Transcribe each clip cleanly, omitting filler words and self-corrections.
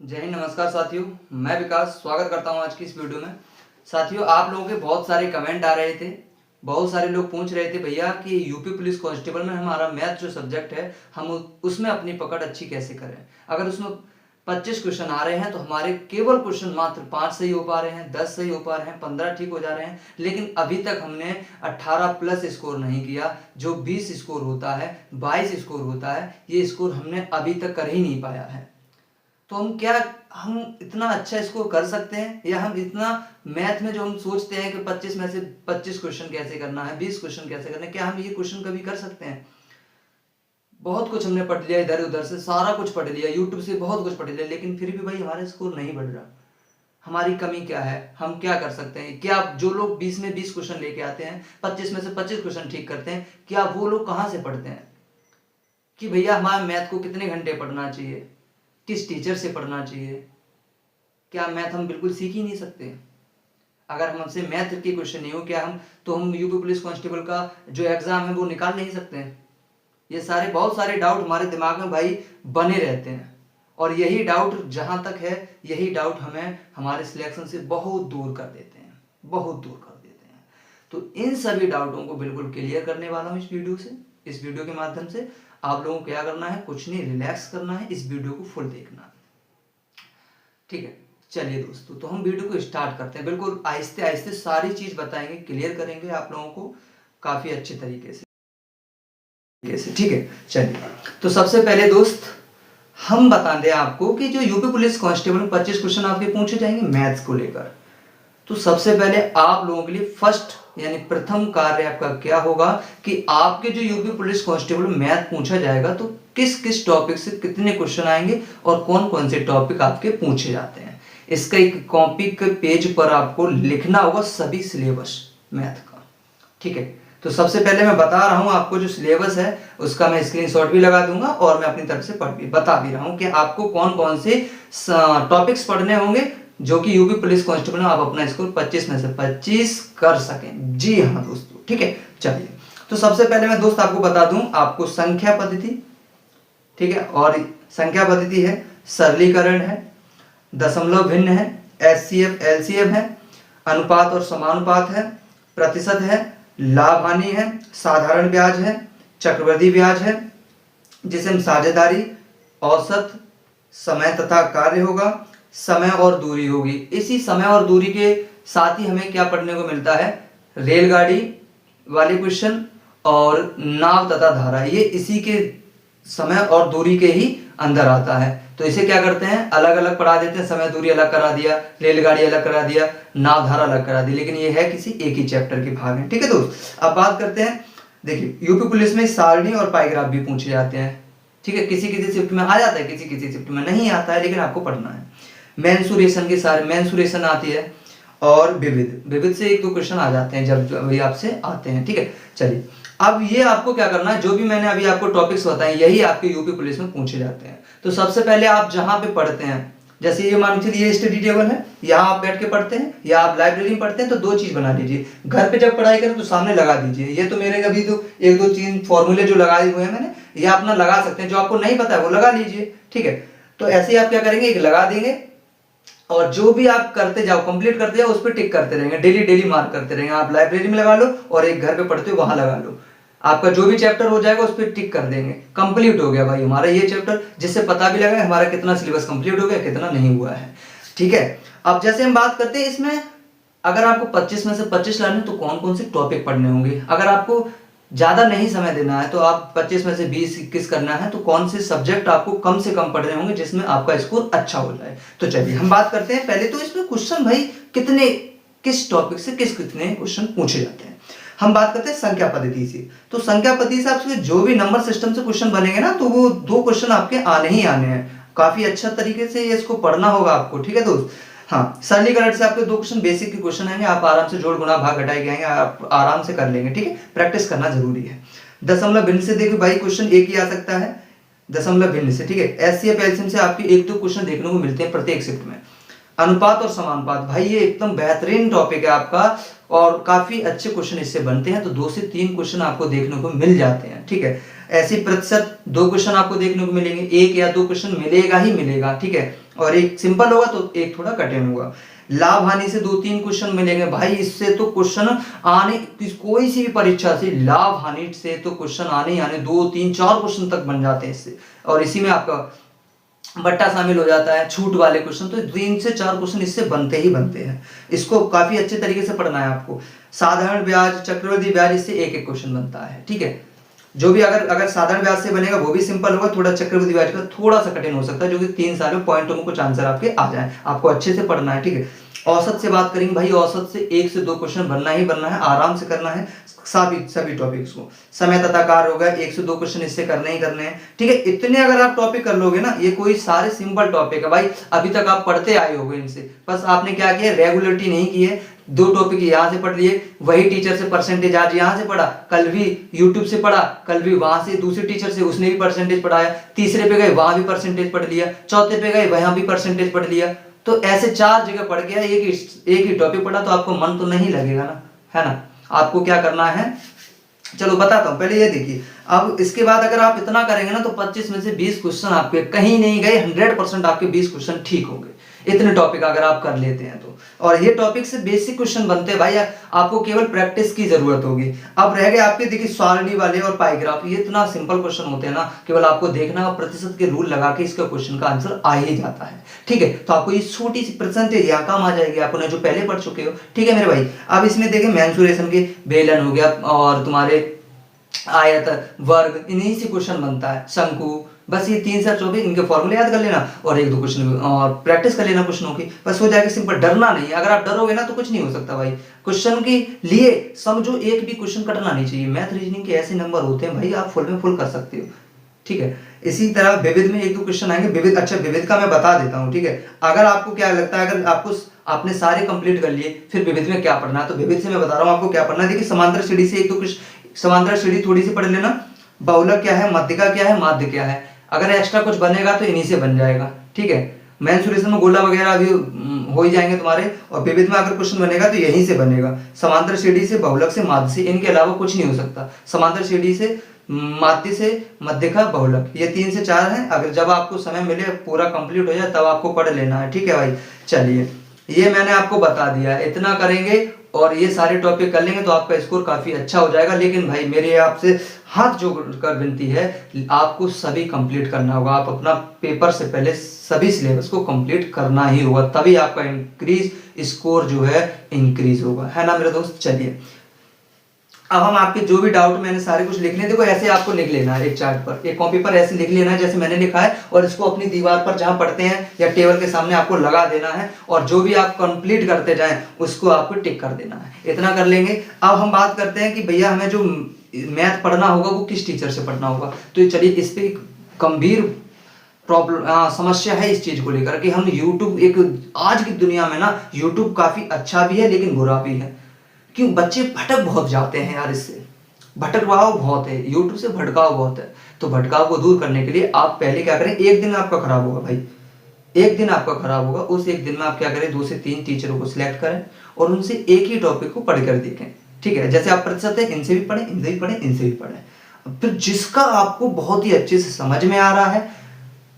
जय हिंद, नमस्कार साथियों। मैं विकास स्वागत करता हूं आज की इस वीडियो में। साथियों, आप लोगों के बहुत सारे कमेंट आ रहे थे, बहुत सारे लोग पूछ रहे थे भैया कि यूपी पुलिस कांस्टेबल में हमारा मैथ जो सब्जेक्ट है हम उसमें अपनी पकड़ अच्छी कैसे करें। अगर उसमें 25 क्वेश्चन आ रहे हैं तो हमारे केवल क्वेश्चन मात्र 5 सही हो पा रहे हैं, 10 सही हो पा रहे हैं, 15 ठीक हो जा रहे हैं, लेकिन अभी तक हमने 18 प्लस स्कोर नहीं किया। जो 20 स्कोर होता है, 22 स्कोर होता है, ये स्कोर हमने अभी तक कर ही नहीं पाया है। तो हम इतना अच्छा स्कोर कर सकते हैं, या हम इतना मैथ में जो हम सोचते हैं कि 25 में से 25 क्वेश्चन कैसे करना है, 20 क्वेश्चन कैसे करना है, क्या हम ये क्वेश्चन कभी कर सकते हैं? बहुत कुछ हमने पढ़ लिया, इधर उधर से सारा कुछ पढ़ लिया, यूट्यूब से बहुत कुछ पढ़ लिया, लेकिन फिर भी भाई हमारा स्कोर नहीं बढ़ रहा। हमारी कमी क्या है? हम क्या कर सकते हैं? क्या जो लोग 20 में 20 क्वेश्चन लेके आते हैं, 25 में से 25 क्वेश्चन ठीक करते हैं, क्या वो लोग कहाँ से पढ़ते हैं? कि भैया हमारे मैथ को कितने घंटे पढ़ना चाहिए, किस टीचर से पढ़ना चाहिए? क्या मैथ हम बिल्कुल सीख ही नहीं सकते? अगर हम हमसे मैथ के क्वेश्चन नहीं हो, क्या हम यूपी पुलिस कांस्टेबल का जो एग्जाम है वो निकाल नहीं सकते हैं? ये सारे बहुत सारे डाउट हमारे दिमाग में भाई बने रहते हैं, और यही डाउट जहां तक है, यही डाउट हमें हमारे सिलेक्शन से बहुत दूर कर देते हैं, बहुत दूर कर देते हैं। तो इन सभी डाउटों को बिल्कुल क्लियर करने वाला हूं इस वीडियो से। इस वीडियो के माध्यम से आप लोगों को क्या करना है, कुछ नहीं, रिलैक्स करना है, इस वीडियो को फुल देखना है, ठीक है। चलिए दोस्तों, तो हम वीडियो को स्टार्ट करते हैं। बिल्कुल आहिस्ते आहिस्ते सारी चीज बताएंगे, क्लियर करेंगे आप लोगों को काफी अच्छे तरीके से, ठीक है। चलिए, तो सबसे पहले दोस्त हम बता दें आपको कि जो यूपी पुलिस कांस्टेबल में 25 क्वेश्चन आपके पूछे जाएंगे मैथ्स को लेकर। तो सबसे पहले आप लोगों के लिए फर्स्ट यानी प्रथम कार्य आपका क्या होगा कि आपके जो यूपी पुलिस कांस्टेबल में मैथ पूछा जाएगा तो किस किस टॉपिक से कितने क्वेश्चन आएंगे और कौन कौन से टॉपिक आपके पूछे जाते हैं, इसका एक कॉपी के पेज पर आपको लिखना होगा सभी सिलेबस मैथ का, ठीक है। तो सबसे पहले मैं बता रहा हूं आपको जो सिलेबस है उसका मैं स्क्रीनशॉट भी लगा दूंगा और मैं अपनी तरफ से बता भी रहा हूं कि आपको कौन कौन से टॉपिक्स पढ़ने होंगे जो कि यूपी पुलिस कांस्टेबल में आप अपना स्कोर 25 में से 25 कर सकें। जी हाँ दोस्तों, ठीक है। चलिए, तो सबसे पहले मैं दोस्त आपको बता दूं, आपको संख्या पद्धति, ठीक है, और संख्या पद्धति है, सरलीकरण है, दशमलव भिन्न है, एचसीएफ एलसीएम है, अनुपात और समानुपात है, प्रतिशत है, लाभ हानि है, साधारण ब्याज है, चक्रवृद्धि ब्याज है, जिसे हम साझेदारी, औसत, समय तथा कार्य होगा, समय और दूरी होगी। इसी समय और दूरी के साथ ही हमें क्या पढ़ने को मिलता है, रेलगाड़ी वाले क्वेश्चन और नाव तथा धारा, ये इसी के समय और दूरी के ही अंदर आता है। तो इसे क्या करते हैं, अलग अलग पढ़ा देते हैं, समय दूरी अलग करा दिया, रेलगाड़ी अलग करा दिया, नाव धारा अलग करा दी, लेकिन ये है किसी एक ही चैप्टर के भाग में, ठीक है दोस्त। अब बात करते हैं, देखिए यूपी पुलिस में सारणी और पाइग्राफ भी पूछे जाते हैं, ठीक है। किसी किसी शिफ्ट में आ जाता है, किसी किसी शिफ्ट में नहीं आता है, लेकिन आपको पढ़ना है। मेंसुरेशन के सारे मेंसुरेशन आती है, और विविध से एक दो क्वेश्चन आ जाते हैं जब वही आपसे आते हैं, ठीक है। चलिए, अब ये आपको क्या करना है, जो भी मैंने अभी आपको टॉपिक्स बताए यही आपके यूपी पुलिस में पूछे जाते हैं। तो सबसे पहले आप जहां पे पढ़ते हैं, जैसे ये मान लीजिए ये स्टडी टेबल है, यहाँ आप बैठ के पढ़ते हैं या आप लाइब्रेरी में पढ़ते हैं, तो दो चीज बना लीजिए। घर पे जब पढ़ाई करें तो सामने लगा दीजिए। ये तो मेरे अभी तो एक दो तीन फॉर्मूले जो लगाए हुए हैं मैंने, ये अपना लगा सकते हैं, जो आपको नहीं पता है वो लगा लीजिए, ठीक है। तो ऐसे ही आप क्या करेंगे, एक लगा देंगे, और जो भी आप करते जाओ, कंप्लीट करते जाओ, उस पर टिक करते रहेंगे, डेली डेली मार्क करते रहेंगे। आप लाइब्रेरी में लगा लो और एक घर पे पढ़ते हो वहां लगा लो, आपका जो भी चैप्टर हो जाएगा उस पर टिक कर देंगे, कंप्लीट हो गया भाई हमारा ये चैप्टर, जिससे पता भी लगा हमारा कितना सिलेबस कंप्लीट हो गया, कितना नहीं हुआ है, ठीक है। अब जैसे हम बात करते हैं इसमें, अगर आपको 25 में से 25 लाने तो कौन कौन से टॉपिक पढ़ने होंगे। अगर आपको ज्यादा नहीं समय देना है तो आप 25 में से 20-21 करना है, तो कौन से सब्जेक्ट आपको कम से कम पढ़ने होंगे जिसमें आपका स्कोर अच्छा हो जाए। तो चलिए हम बात करते हैं पहले तो इसमें क्वेश्चन भाई कितने, किस टॉपिक से कितने क्वेश्चन पूछे जाते हैं। हम बात करते हैं संख्या पद्धति से। तो संख्या पद्धति से आपसे जो भी नंबर सिस्टम से क्वेश्चन बनेंगे ना, तो वो 2 क्वेश्चन आपके आने ही आने हैं। काफी अच्छा तरीके से इसको पढ़ना होगा आपको, ठीक है दोस्त। हाँ, सरलीकरण से आपके 2 क्वेश्चन बेसिक के क्वेश्चन आएंगे, आप आराम से जोड़ गुणा भाग घटाई आएंगे, आप आराम से कर लेंगे, ठीक है। प्रैक्टिस करना जरूरी है। दशमलव भिन्न से देखिए भाई क्वेश्चन एक ही आ सकता है, दशमलव भिन्न से, ठीक है। एचसीएफ एलसीएम से आपके 1-2 क्वेश्चन देखने को मिलते हैं प्रत्येक शिफ्ट में। अनुपात और समानुपात, भाई ये एकदम बेहतरीन टॉपिक है आपका, और काफी अच्छे क्वेश्चन इससे बनते हैं, तो 2 से 3 क्वेश्चन आपको देखने को मिल जाते हैं, ठीक है। ऐसी प्रतिशत 2 क्वेश्चन आपको देखने को मिलेंगे, 1 या 2 क्वेश्चन मिलेगा ही मिलेगा, ठीक है। और एक सिंपल होगा तो एक थोड़ा कठिन होगा। लाभ हानि से 2-3 क्वेश्चन मिलेंगे भाई, इससे तो क्वेश्चन आने, कोई सी भी परीक्षा से लाभ हानि से तो क्वेश्चन आने ही आने, 2-3-4 क्वेश्चन तक बन जाते हैं इससे। और इसी में आपका बट्टा शामिल हो जाता है, छूट वाले क्वेश्चन, तो 3 से 4 क्वेश्चन इससे बनते ही बनते हैं। इसको काफी अच्छे तरीके से पढ़ना है आपको। साधारण ब्याज, चक्रवृद्धि ब्याज, इससे एक एक क्वेश्चन बनता है, ठीक है। जो भी अगर साधारण ब्याज से बनेगा वो भी सिंपल होगा, थोड़ा चक्रवृद्धि ब्याज का थोड़ा सा कठिन हो सकता है, जो कि 3 साल में पॉइंटों में कुछ आंसर आपके आ जाए। आपको अच्छे से पढ़ना है, ठीक है। औसत से बात करेंगे भाई, औसत से 1 से 2 क्वेश्चन बनना ही बनना है, आराम से करना है सभी टॉपिक्स को। समय तथा कार्य हो गया, 1 से 2 क्वेश्चन इससे करने ही करने हैं, ठीक है। इतने अगर आप टॉपिक कर लोगे ना, ये कोई सारे सिंपल टॉपिक है भाई, अभी तक आप पढ़ते आए होगे इनसे, बस आपने क्या किया, रेगुलरिटी नहीं की है। 2 टॉपिक यहाँ से पढ़ लिए, वही टीचर से परसेंटेज आज यहाँ से पढ़ा, कल भी यूट्यूब से पढ़ा, कल भी वहां से दूसरे टीचर से उसने भी परसेंटेज पढ़ाया, तीसरे पे गए वहां भी परसेंटेज पढ़ लिया, चौथे पे गए वहां भी परसेंटेज पढ़ लिया। तो ऐसे 4 जगह पढ़ गया, एक ही टॉपिक पढ़ा, तो आपको मन तो नहीं लगेगा ना, है ना। आपको क्या करना है, चलो बताता हूं, पहले ये देखिए। अब इसके बाद अगर आप इतना करेंगे ना तो 25 में से 20 क्वेश्चन आपके कहीं नहीं गए, 100% आपके 20 क्वेश्चन ठीक होंगे, इतने टॉपिक अगर आप कर लेते हैं तो। और ये टॉपिक से बेसिक क्वेश्चन बनते हैं भाई, आपको केवल प्रैक्टिस की जरूरत होगी। अब रह गए आपके, देखिए सारणी वाले और पाइग्राफ, ये इतना सिंपल क्वेश्चन होते हैं ना, केवल आपको देखना और प्रतिशत के रूल लगा के इसका क्वेश्चन का आंसर आ ही जाता है, ठीक है। तो आपको ये छोटी सी परसेंटेज यहाँ काम आ जाएगी, आपने जो पहले पढ़ चुके हो, ठीक है मेरे भाई। अब इसमें देखिए मेंसुरेशन के बेलन हो गया, और तुम्हारे आयत, वर्ग, इन्हीं से क्वेश्चन बनता है, शंकु, बस ये 3 से 24 इनके फॉर्मूले याद कर लेना, और 1-2 क्वेश्चन और प्रैक्टिस कर लेना क्वेश्चनों की, बस हो जाएगा सिंपल। डरना नहीं है, अगर आप डरोगे ना तो कुछ नहीं हो सकता भाई। क्वेश्चन के लिए समझो, एक भी क्वेश्चन कटना नहीं चाहिए। मैथ रीजनिंग के ऐसे नंबर होते हैं भाई, आप फुल में फुल कर सकते हो, ठीक है। इसी तरह विविध में 1-2 क्वेश्चन आएंगे। विविध, अच्छा विविध का मैं बता देता हूँ, ठीक है। अगर आपको क्या लगता है, अगर आपने सारे कंप्लीट कर लिए, फिर विविध में क्या पढ़ना है, तो विविध से मैं बता रहा हूँ आपको क्या पढ़ना है। देखिए समांतर श्रेणी से 1-2 समांतर श्रेणी थोड़ी सी पढ़ लेना, बहुलक क्या है, मध्यिका क्या है, माध्य क्या है। अगर एक्स्ट्रा कुछ बनेगा तो इन्हीं से बन जाएगा, ठीक है। मेंसुरेशन में गोला वगैरह भी हो ही जाएंगे तुम्हारे, और विविध में अगर क्वेश्चन बनेगा तो यहीं से बनेगा, समांतर श्रेणी से, बहुलक से, माध्य से, इनके अलावा कुछ नहीं हो सकता। समांतर श्रेणी से, माध्य से, मध्यिका, बहुलक, ये 3 से 4 हैं। अगर जब आपको समय मिले, पूरा कंप्लीट हो जाए, तब आपको पढ़ लेना है, ठीक है भाई। चलिए, ये मैंने आपको बता दिया, इतना करेंगे और ये सारे टॉपिक कर लेंगे तो आपका स्कोर काफी अच्छा हो जाएगा। लेकिन भाई मेरे आपसे हाथ जोड़कर विनती है, आपको सभी कंप्लीट करना होगा। आप अपना पेपर से पहले सभी सिलेबस को कंप्लीट करना ही होगा, तभी आपका इंक्रीज स्कोर जो है इंक्रीज होगा, है ना मेरे दोस्त। चलिए, अब हम आपके जो भी डाउट, मैंने सारे कुछ लिख लिए, देखो ऐसे आपको लिख लेना है, एक चार्ट पर, एक कॉपी पर ऐसे लिख लेना है जैसे मैंने लिखा है, और इसको अपनी दीवार पर जहां पढ़ते हैं या टेबल के सामने आपको लगा देना है, और जो भी आप कंप्लीट करते जाएं उसको आपको टिक कर देना है। इतना कर लेंगे। अब हम बात करते हैं कि भैया हमें जो मैथ पढ़ना होगा वो किस टीचर से पढ़ना होगा। तो चलिए, इस पे गंभीर प्रॉब्लम, समस्या है इस चीज को लेकर कि हम यूट्यूब, एक आज की दुनिया में ना यूट्यूब काफी अच्छा भी है लेकिन बुरा भी है। क्यों, बच्चे भटक बहुत जाते हैं यार, इससे भटकवाव बहुत है, यूट्यूब से भटकाव बहुत है। तो भटकाव को दूर करने के लिए आप पहले क्या करें, एक दिन आपका खराब होगा भाई, एक दिन आपका खराब होगा, उस एक दिन में आप क्या करें, 2 से 3 टीचरों को सिलेक्ट करें और उनसे एक ही टॉपिक को पढ़कर देखें, ठीक है। जैसे आप प्रतिशत है, इनसे भी पढ़ें, इनसे भी पढ़ें, इनसे भी पढ़ें। फिर जिसका आपको बहुत ही अच्छे से समझ में आ रहा है,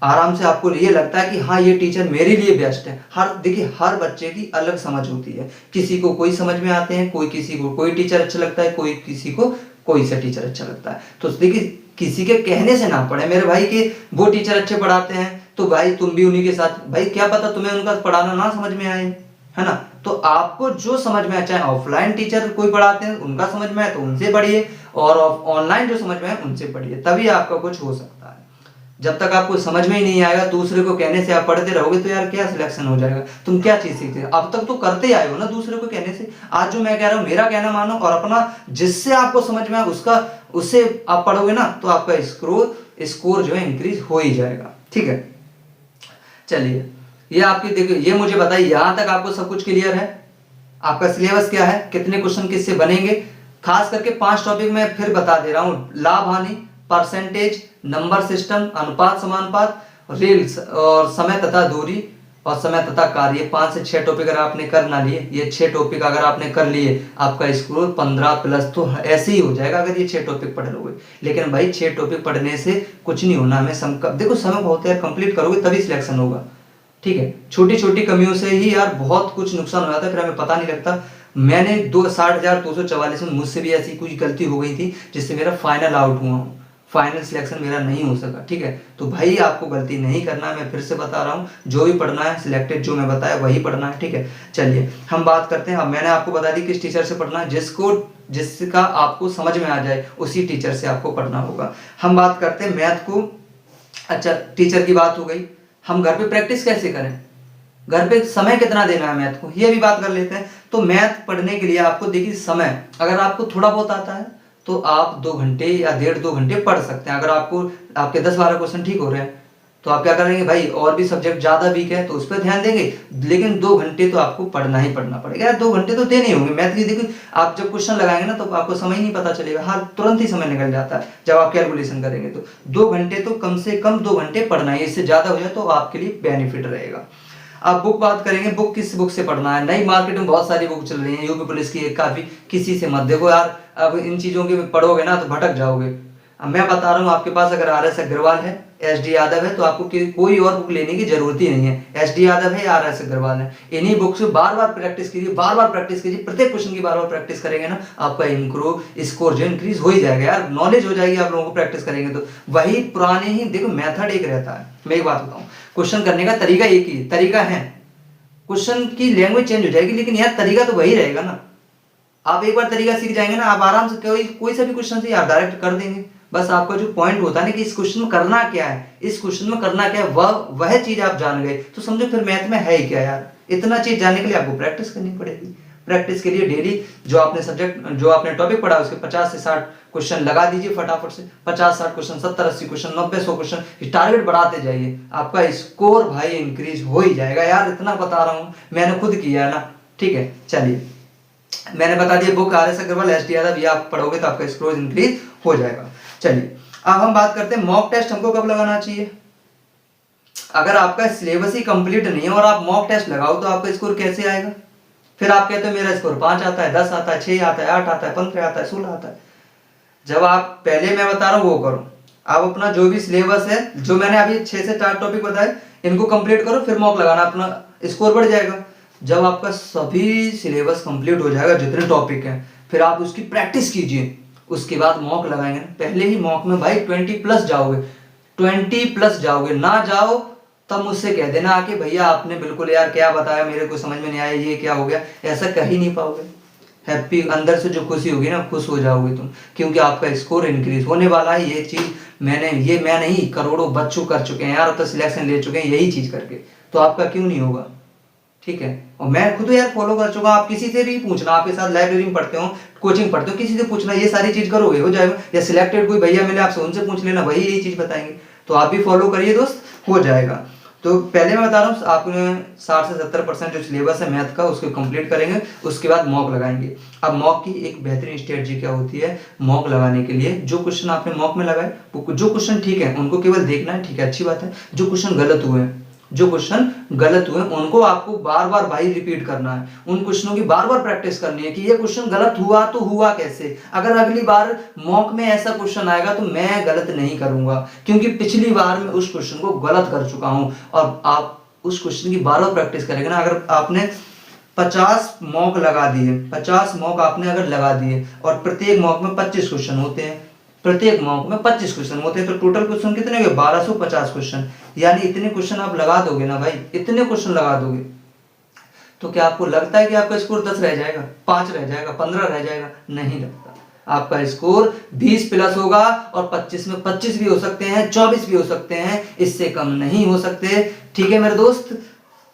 आराम से आपको ये लगता है कि हाँ ये टीचर मेरे लिए बेस्ट है। देखिए हर बच्चे की अलग समझ होती है, किसी को कोई समझ में आते हैं, किसी को कोई टीचर अच्छा लगता है, किसी को कोई सा टीचर अच्छा लगता है। तो देखिए, किसी के कहने से ना पढ़े मेरे भाई के वो टीचर अच्छे पढ़ाते हैं तो भाई तुम भी उन्हीं के साथ, भाई क्या पता तुम्हें उनका पढ़ाना ना समझ में आए, है ना। तो आपको जो समझ में आए, चाहे ऑफलाइन टीचर कोई पढ़ाते हैं उनका समझ में आए तो उनसे पढ़िए, और ऑनलाइन जो समझ में आए उनसे पढ़िए, तभी आपका कुछ हो सकता है। जब तक आपको समझ में ही नहीं आएगा, दूसरे को कहने से आप पढ़ते रहोगे तो यार क्या सिलेक्शन हो जाएगा, तुम क्या चीज सीखते हो। अब तक तो करते आए हो ना दूसरे को कहने से, आज जो मैं कह रहा हूं मेरा कहना मानो और अपना जिससे आपको समझ में आए उससे आप पढ़ोगे ना तो आपका स्कोर जो है इंक्रीज हो ही जाएगा, ठीक है। चलिए, ये आपकी देखिए, ये मुझे बताइए यहां तक आपको सब कुछ क्लियर है। आपका सिलेबस क्या है, कितने क्वेश्चन किससे बनेंगे, खास करके 5 टॉपिक मैं फिर बता दे रहा हूं, लाभ हानि, परसेंटेज, नंबर सिस्टम, अनुपात समानुपात, रील्स और समय तथा दूरी, और समय तथा कार्य 5 से 6 टॉपिक अगर आपने कर ना लिए, ये 6 टॉपिक अगर आपने कर लिए, आपका स्कोर 15 प्लस तो ऐसे ही हो जाएगा अगर ये 6 टॉपिक पढ़ लोगे। लेकिन भाई 6 टॉपिक पढ़ने से कुछ नहीं होना, हमें देखो समय बहुत है, कंप्लीट करोगे तभी सिलेक्शन होगा। ठीक है, छोटी छोटी कमियों से ही यार बहुत कुछ नुकसान हो जाता है, फिर हमें पता नहीं लगता। मैंने 60,244 में मुझसे भी ऐसी कुछ गलती हो गई थी जिससे मेरा फाइनल आउट हुआ हूँ, फाइनल सिलेक्शन मेरा नहीं हो सका। ठीक है, तो भाई आपको गलती नहीं करना है, मैं फिर से बता रहा हूँ, जो भी पढ़ना है सिलेक्टेड जो मैं बताया वही पढ़ना है। ठीक है, चलिए हम बात करते हैं। अब मैंने आपको बता दी किस टीचर से पढ़ना है, जिसका आपको समझ में आ जाए उसी टीचर से आपको पढ़ना होगा। हम बात करते हैं मैथ को। अच्छा, टीचर की बात हो गई, हम घर पे प्रैक्टिस कैसे करें, घर पे समय कितना देना है मैथ को, ये भी बात कर लेते हैं। तो मैथ पढ़ने के लिए आपको देखिए समय, अगर आपको थोड़ा बहुत आता है तो आप 2 घंटे या 1.5-2 घंटे पढ़ सकते हैं। अगर आपको आपके 10-12 क्वेश्चन ठीक हो रहे हैं तो आप क्या करेंगे भाई, और भी सब्जेक्ट ज्यादा वीक है तो उस पर ध्यान देंगे, लेकिन 2 घंटे तो आपको पढ़ना ही पढ़ना पड़ेगा यार, 2 घंटे तो देने होंगे मैथ की। देखिए आप जब क्वेश्चन लगाएंगे ना तो आपको समय ही नहीं पता चलेगा, हाँ तुरंत ही समय निकल जाता है जब आप कैलकुलेशन करेंगे। तो 2 घंटे तो कम से कम 2 घंटे पढ़ना है, इससे ज्यादा हो जाए तो आपके लिए बेनिफिट रहेगा। अब बुक बात करेंगे, बुक किस बुक से पढ़ना है। नई मार्केट में बहुत सारी बुक चल रही है, यूपी पुलिस की एक काफी, किसी से मत देखो यार, अब इन चीजों की पढ़ोगे ना तो भटक जाओगे। अब मैं बता रहा हूँ, आपके पास अगर RS अग्रवाल है, SD यादव है, तो आपको कोई और बुक लेने की जरूरत ही नहीं है। SD यादव है या RS अग्रवाल है, इन्हीं बुक से बार बार प्रैक्टिस कीजिए, बार बार प्रैक्टिस कीजिए, प्रत्येक क्वेश्चन की बार बार प्रैक्टिस करेंगे ना, आपका स्कोर जो इंक्रीज हो ही जाएगा यार, नॉलेज हो जाएगी आप लोगों को प्रैक्टिस करेंगे तो। वही पुराने ही देखो, मेथड एक रहता है। मैं एक बात बताऊँ, क्वेश्चन करने का तरीका एक ही तरीका है, क्वेश्चन की लैंग्वेज चेंज हो जाएगी लेकिन यार तरीका तो वही रहेगा ना। आप एक बार तरीका सीख जाएंगे ना, आप आराम से कोई सा भी क्वेश्चन से आप डायरेक्ट कर देंगे। बस आपका जो पॉइंट होता है ना कि इस क्वेश्चन में करना क्या है, इस क्वेश्चन में करना क्या है, वह चीज आप जान गए तो समझो फिर मैथ में है ही क्या यार। इतना चीज जानने के लिए आपको प्रैक्टिस करनी पड़ेगी। प्रैक्टिस के लिए डेली जो आपने टॉपिक पढ़ा उसके 50 से 60 क्वेश्चन लगा दीजिए फटाफट से, 50-60 क्वेश्चन, 70-80 क्वेश्चन, 90-100 क्वेश्चन, टारगेट बढ़ाते जाइए, आपका स्कोर भाई इंक्रीज हो ही जाएगा यार, इतना बता रहा हूँ, मैंने खुद किया है ना। ठीक है, चलिए मैंने बता दिया book RS Agrawal, SD Yadav, ये आप पढ़ोगे तो आपका स्कोर इंक्रीज हो जाएगा। चलिए अब हम बात करते हैं मॉक टेस्ट हमको कब लगाना चाहिए। अगर आपका सिलेबस ही कंप्लीट नहीं है और आप मॉक टेस्ट लगाओ तो आपका स्कोर कैसे आएगा। फिर आप कहते हो मेरा स्कोर 5 आता है, 10 आता है, 6 आता है, 8 आता है, 15 आता है, 16 आता है। जब आप पहले मैं बता रहा हूँ वो करो, आप अपना जो भी सिलेबस है, जो मैंने अभी 6 से 4 टॉपिक बताए, इनको कंप्लीट करो, फिर मॉक लगाना, अपना स्कोर बढ़ जाएगा। जब आपका सभी सिलेबस कंप्लीट हो जाएगा, जितने टॉपिक हैं, फिर आप उसकी प्रैक्टिस कीजिए, उसके बाद मॉक लगाएंगे। पहले ही मॉक में भाई 20 प्लस जाओगे, 20 प्लस जाओगे, ना जाओ तब मुझसे कह देना आके भैया आपने बिल्कुल यार क्या बताया, मेरे को समझ में नहीं आया, ये क्या हो गया, ऐसा कह ही नहीं पाओगे। हैप्पी अंदर से जो खुशी होगी ना, खुश हो जाओगे तुम, क्योंकि आपका स्कोर इंक्रीज होने वाला है। ये चीज मैं नहीं, करोड़ों बच्चों कर चुके हैं यार, अब तो सिलेक्शन ले चुके हैं यही चीज करके, तो आपका क्यों नहीं होगा। ठीक है, और मैं खुद यार फॉलो कर चुका, आप किसी से भी पूछना, आपके साथ लाइब्रेरी में पढ़ते हो, कोचिंग पढ़ते हो, किसी से पूछना, ये सारी चीज करोगे हो जाएगा। या सिलेक्टेड कोई भैया मिले आपसे, उनसे पूछ लेना, वही यही चीज बताएंगे, तो आप भी फॉलो करिए दोस्त, हो जाएगा। तो पहले मैं बता रहा हूँ, आपने 60 से 70% जो सिलेबस है मैथ का उसको कंप्लीट करेंगे, उसके बाद मॉक लगाएंगे। अब मॉक की एक बेहतरीन स्ट्रेटजी क्या होती है, मॉक लगाने के लिए जो क्वेश्चन आपने मॉक में लगाए, जो क्वेश्चन ठीक है उनको केवल देखना है, ठीक है अच्छी बात है। जो क्वेश्चन गलत हुए उनको आपको बार बार भाई रिपीट करना है, उन क्वेश्चनों की बार बार प्रैक्टिस करनी है कि ये क्वेश्चन गलत हुआ तो हुआ कैसे। अगर अगली बार मॉक में ऐसा क्वेश्चन आएगा तो मैं गलत नहीं करूंगा, क्योंकि पिछली बार मैं उस क्वेश्चन को गलत कर चुका हूं। और आप उस क्वेश्चन की बार बार प्रैक्टिस करेंगे ना, अगर आपने 50 मॉक लगा दिए, 50 मॉक आपने अगर लगा दिए और प्रत्येक मॉक में 25 क्वेश्चन होते हैं, प्रत्येक मॉक में 25 क्वेश्चन होते हैं, तो टोटल क्वेश्चन कितने हुए, 1250 क्वेश्चन। यानी इतने क्वेश्चन आप लगा दोगे ना भाई, इतने क्वेश्चन लगा दोगे, तो क्या आपको लगता है कि आपका स्कोर 10 रह जाएगा, 5 रह जाएगा, 15 रह जाएगा? नहीं लगता। आपका स्कोर 20 प्लस होगा, और 25 में 25 भी हो सकते हैं, 24 भी हो सकते हैं, इससे कम नहीं हो सकते। ठीक है मेरे दोस्त,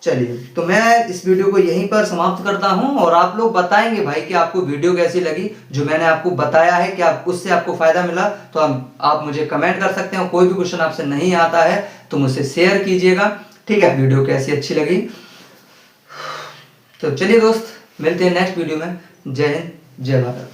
चलिए तो मैं इस वीडियो को यहीं पर समाप्त करता हूं, और आप लोग बताएंगे भाई कि आपको वीडियो कैसी लगी, जो मैंने आपको बताया है कि उससे आपको फायदा मिला, तो आप मुझे कमेंट कर सकते हैं। कोई भी क्वेश्चन आपसे नहीं आता है तो मुझसे शेयर कीजिएगा। ठीक है, वीडियो कैसी अच्छी लगी। तो चलिए दोस्त, मिलते हैं नेक्स्ट वीडियो में। जय हिंद, जय भारत।